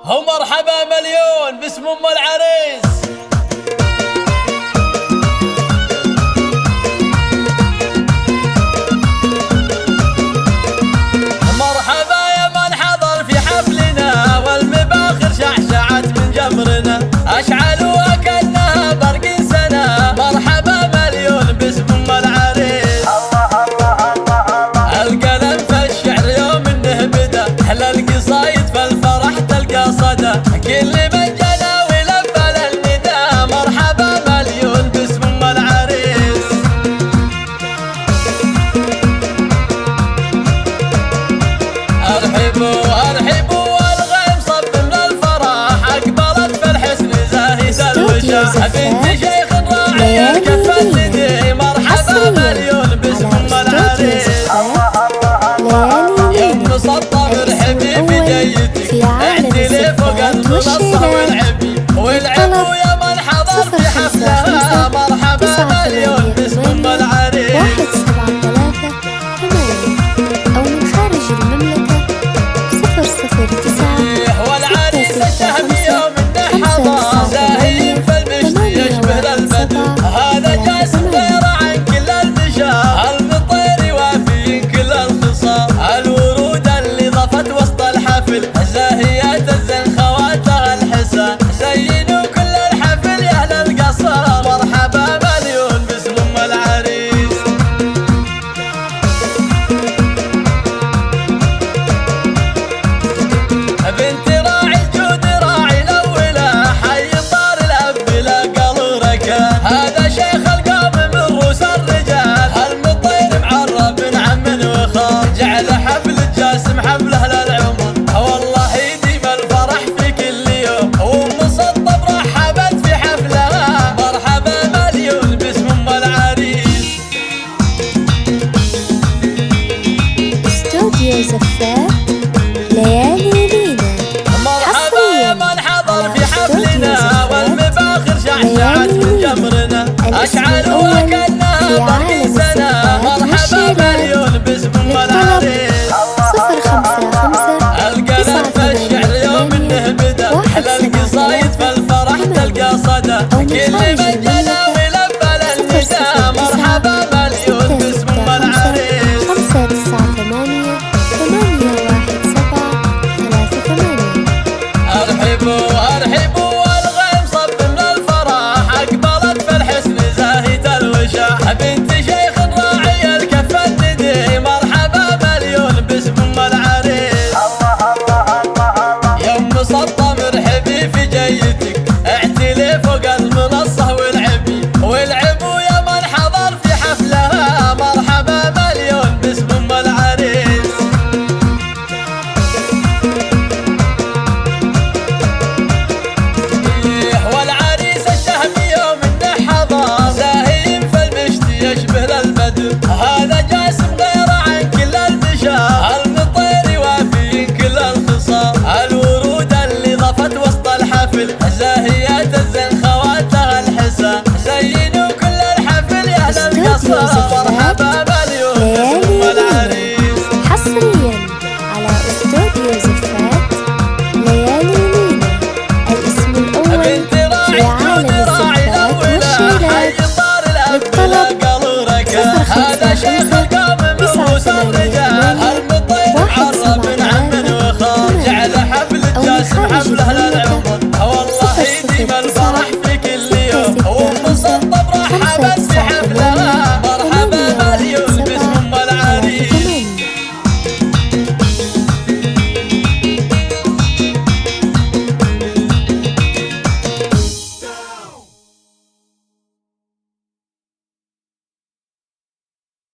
ومرحبا مليون باسم ام العريس. مرحبا يا من حضر في حفلنا، والمباخر شعشعت من جمرنا، اشعلوها كانها برق سنه. مرحبا مليون باسم ام العريس. الله الله الله الله. القلم في الشعر يوم انه بدا، احلى القصايد في الفرح تلقى صدى. كل من جنى ولبى للنداء، مرحبا مليون باسم ام العريس. ارحبوا ارحبوا والغيم صب من الفرح، اقبلت في الحسن زاهد الوجه. بنت شيخ راعي الكف الندي، مرحبا مليون باسم ام العريس. يوم مسطر ارحبي في جيتك، اعتلي فوق المنصه والعبوا يا من حضر في حفلها. مرحبا مليون باسم ام العريس. 173 أو من خارج المملكة 009 والعريس الشهبي يوم انه حضر، زاهي في المشت يشبه البدو. هذا جاسم غير عن كل البشار، المطير وافي كل الخصام. الورود اللي ضفت وسط الحفل، زاهيات الزين خواتها الحسن. زينوا كل الحفل يا اهل القصر، مرحبا مليون باسم ام العريس. بنت راعي الجود راعي الاولى، حي طار الاب لا قال ركان. هذا شيخ القوم من روس الرجال، المطير معرب من عم وخال. جعل حفل الجاسم حفله للعمر، والله يديم الفرح في كل يوم. ومسطب رحبت في حفلها، مرحبا مليون باسم ام العريس. استوديو زفاف ليالي لينا. مرحبا يا من حضر في حفلنا، والمباخر شعشعت من جمرنا، اشعلوها كانها برق سنه. مرحبا مليون باسم ام العريس. 055 القلم في الشعر يوم انه بدا، احلى القصايد في الفرح تلقى صدى. كل من جنى ولبى للنداء، مرحبا مليون باسم ام العريس. 598 817 ارحبوا ارحبوا والغيم صب من الفرح، اقبلت في الحسن زاهد الوجه. بنت شيخ راعي الكف الندي، مرحبا مليون باسم ام العريس. الله الله الله الله. يوم مسطم ارحبي في جيتك، اعتلي فوق المنصه والعبوا يا من حضر في حفلها. مرحبا مليون باسم ام العريس. والعريس الشهبي يوم انه حضر، زاهي في المشت يشبه البدو. هذا جاسم غير عن كل البشار، المطير وافي كل الخصام. الورود اللي ضفت وسط الحفل، زاهيات الزين خواتها الحسن. زينوا كل الحفل يا اهل القصر، مرحبا مليون باسم ام العريس. حصريا على استوديو زفات ليالي لينا، الاسم الأول بنت في راعي عالم الجود راعي الزفات الاولى، حي والشيلات. طار الاب للطلب لا قال ركان. هذا شيخ القوم من روس الرجال، المطير معرب من عم وخال. جعل حفل الجاسم حفله